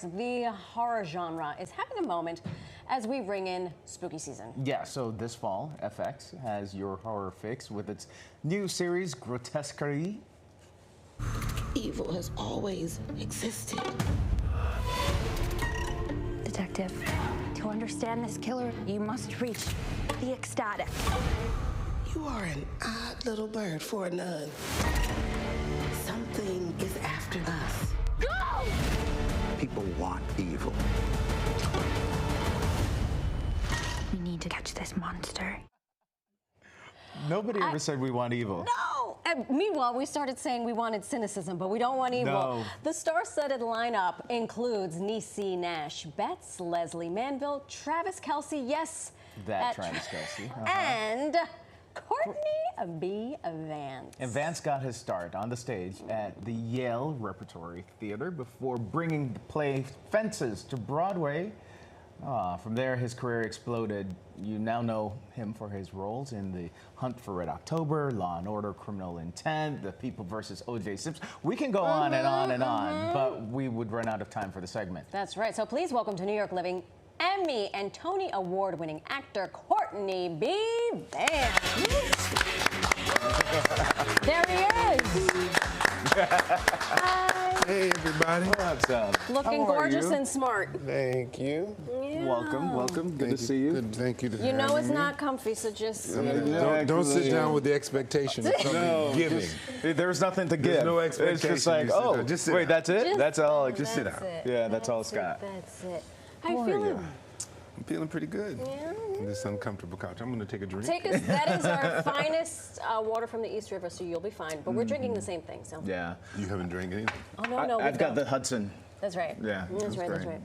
The horror genre is having a moment as we ring in spooky season. Yeah, so this fall, FX has your horror fix with its new series, Grotesquerie. Evil has always existed. Detective, to understand this killer, you must reach the ecstatic. You are an odd little bird for a nun. Something is after us. Go! People want evil. We need to catch this monster. Nobody ever said we want evil. No! And meanwhile, we started saying we wanted cynicism, but we don't want evil. No. The star-studded lineup includes Niecy Nash Betts, Leslie Manville, Travis Kelce, yes. That Travis Kelce. And Courtney B. Vance. And Vance got his start on the stage at the Yale Repertory Theater before bringing the play Fences to Broadway. From there, his career exploded. You now know him for his roles in The Hunt for Red October, Law & Order, Criminal Intent, The People vs. O.J. Simpson. We can go on and on and on, but we would run out of time for the segment. That's right. So please welcome to New York Living Emmy and Tony Award-winning actor Courtney B. Vance. There he is. Hi. Hey, everybody. What's up? Looking How are gorgeous you? and smart. Thank you. Yeah. Welcome. Good to see you. Good, thank you. You know it's not comfy, so just, you know. Don't sit down with the expectation of something giving. There's nothing to give. There's no It's expectation. just like, You sit oh, down. Just sit wait, down. that's it? That's all? Just sit That's down. it. Yeah, that's all it's got. That's it. How How you are feeling? you? I'm feeling pretty good. Yeah. On this uncomfortable couch. I'm going to take a drink. Take us. That is our finest water from the East River, so you'll be fine. But we're drinking the same thing, so. Yeah. You haven't drank anything? Oh no, I've got the Hudson. That's right. Yeah. That's right. That's right.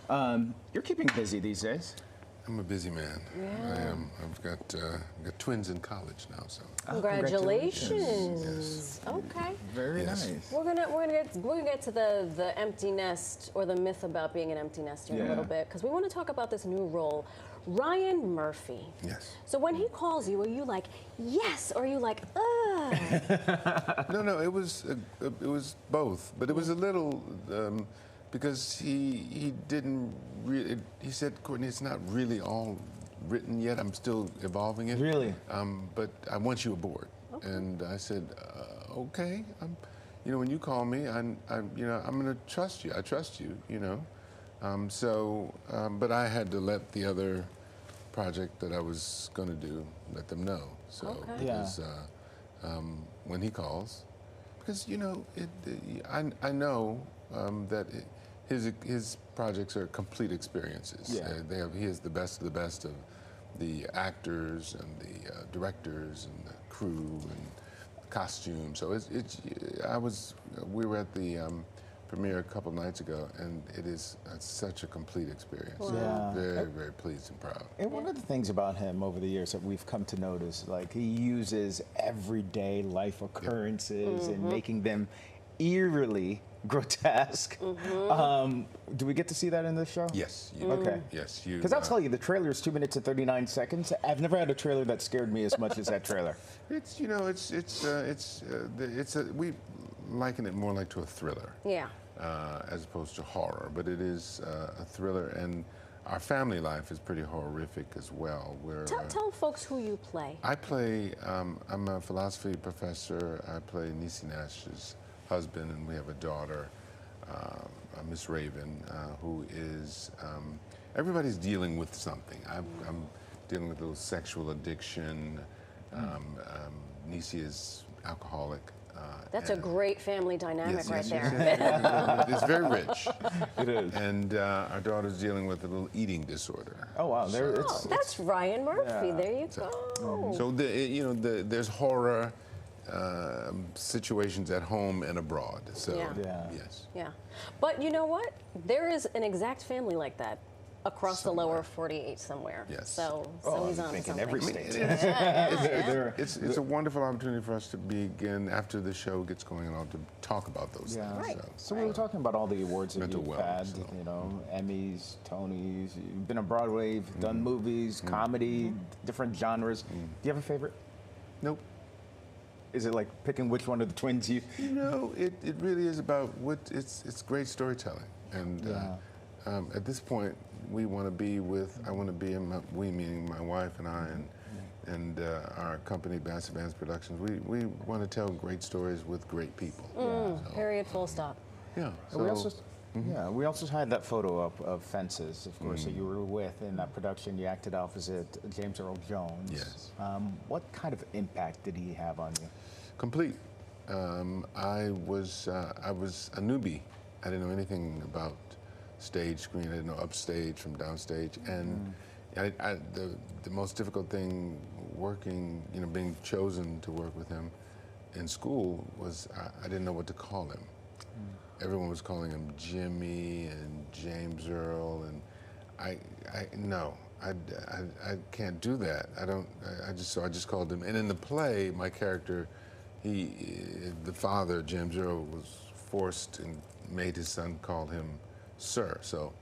Yeah. You're keeping busy these days. I'm a busy man. Yeah. I am. I've got twins in college now, so. Congratulations. Yes. Okay. Very Yes. nice. We're gonna get to the empty nest, or the myth about being an empty nest here in a little bit, because we want to talk about this new role, Ryan Murphy. Yes. So when he calls you, are you like yes, or are you like ugh? No, it was both, but it was a little because he didn't really. He said, Courtney, it's not really all written yet. I'm still evolving it. Really? But I want you aboard. Okay. And I said, okay. When you call me, I'm going to trust you. I trust you. But I had to let the other project that I was going to do let them know. So Okay. because when he calls, because I know that his projects are complete experiences. Yeah. He is the best of the best of the actors and the directors and the crew and costume. So we were at the premiere a couple nights ago, and it's such a complete experience. Wow. Yeah. Very, very pleased and proud. And one of the things about him over the years that we've come to notice, like he uses everyday life occurrences and making them eerily grotesque. Do we get to see that in this show? Yes. Okay. Yes. You. Because I'll tell you, the trailer is 2 minutes and 39 seconds. I've never had a trailer that scared me as much as that trailer. We liken it more like to a thriller. Yeah. As opposed to horror, but it is a thriller, and our family life is pretty horrific as well. Tell folks who you play. I play. I'm a philosophy professor. I play Niecy Nash's husband, and we have a daughter, Miss Raven, who is. Everybody's dealing with something. I'm dealing with a little sexual addiction. Niecy is alcoholic. That's a great family dynamic right there. Yes. It's very rich. It is. And our daughter's dealing with a little eating disorder. Oh, wow. That's Ryan Murphy. Yeah. There you go. So there's horror situations at home and abroad. So yes. Yeah. But you know what? There is an exact family like that across the lower 48 somewhere. Yes. So he's on thinking something. every state. It's a wonderful opportunity for us to begin, after the show gets going on, to talk about those things. Right. So we were talking about all the awards that Mental you've wellness, had, Emmys, Tonys, you've been on Broadway, you've done movies, comedy, different genres. Do you have a favorite? Nope. Is it like picking which one of the twins you? No, it really is about it's great storytelling. And at this point, we want to be with, I want to be in, we meaning my wife and I, and our company, Vance Productions, we want to tell great stories with great people. So. Period, full stop. Yeah. So we also, we also had that photo up of Fences, of course, that you were with in that production. You acted opposite James Earl Jones. Yes. What kind of impact did he have on you? Complete. I was a newbie. I didn't know anything about stage screen. I didn't know upstage from downstage, and the most difficult thing working, being chosen to work with him in school was I didn't know what to call him. Everyone was calling him Jimmy and James Earl, and I can't do that. I just called him. And in the play, my character, the father, James Earl, was forced and made his son call him Sir. So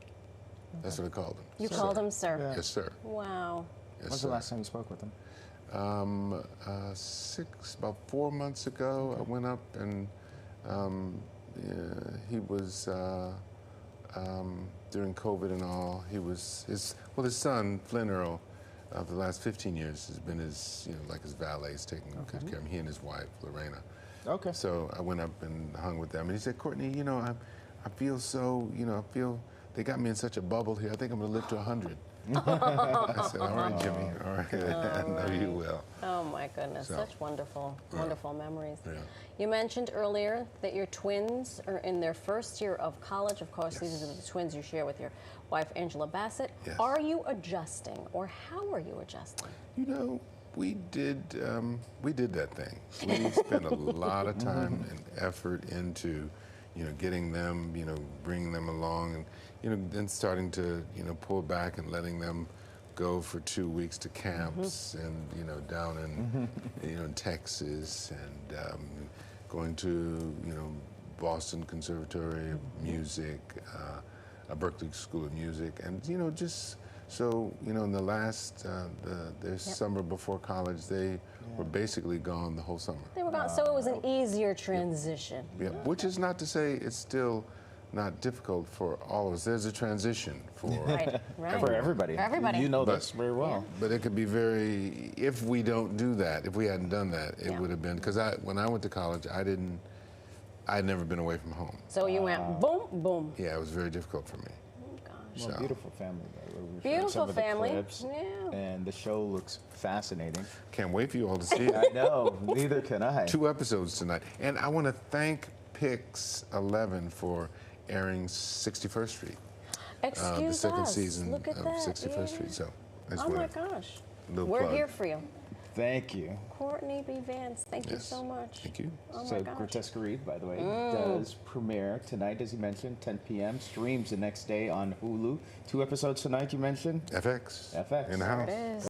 that's what I called him. You called him Sir? Yeah. Yes, sir. Wow. Yes, When's the last time you spoke with him? About 4 months ago, I went up and he was, during COVID and all, his son, Flynn Earl, for the last 15 years has been his, like his valet. He's taking good care of him, he and his wife, Lorena. Okay. So I went up and hung with them, and he said, Courtney, I feel so, they got me in such a bubble here. I think I'm going to live to 100. I said, all right, Jimmy, all right. I know you will. Oh my goodness, such wonderful, wonderful memories. Yeah. You mentioned earlier that your twins are in their first year of college. Of course, these are the twins you share with your wife, Angela Bassett. Yes. Are you adjusting, or how are you adjusting? We did that thing. We spent a lot of time and effort into, getting them, bringing them along, and then starting to, pull back and letting them go for 2 weeks to camps and down in in Texas, and going to Boston Conservatory of Music, a Berklee School of Music, and just. So, in the last, their summer before college, they were basically gone the whole summer. They were gone, so it was an easier transition. Yeah, which is not to say it's still not difficult for all of us. There's a transition for For everybody. For everybody. You know this very well. But it could be very, if we don't do that, if we hadn't done that, it would have been, because when I went to college, I'd never been away from home. So you went boom, boom. Yeah, it was very difficult for me. Well, So. beautiful family. Though. We've Beautiful heard some of the family. clips, and the show looks fascinating. Can't wait for you all to see it. I know, neither can I. 2 episodes tonight. And I want to thank Pix 11 for airing 61st Street. Excuse the second us. season Look at of that. 61st Street. So that's Oh my gosh. We're plug. here for you. Thank you. Courtney B. Vance, thank you so much. Thank you. Oh So my gosh. Grotesquerie, by the way, does premiere tonight, as you mentioned, 10 p.m. Streams the next day on Hulu. 2 episodes tonight, you mentioned? FX. FX. In the house. It is.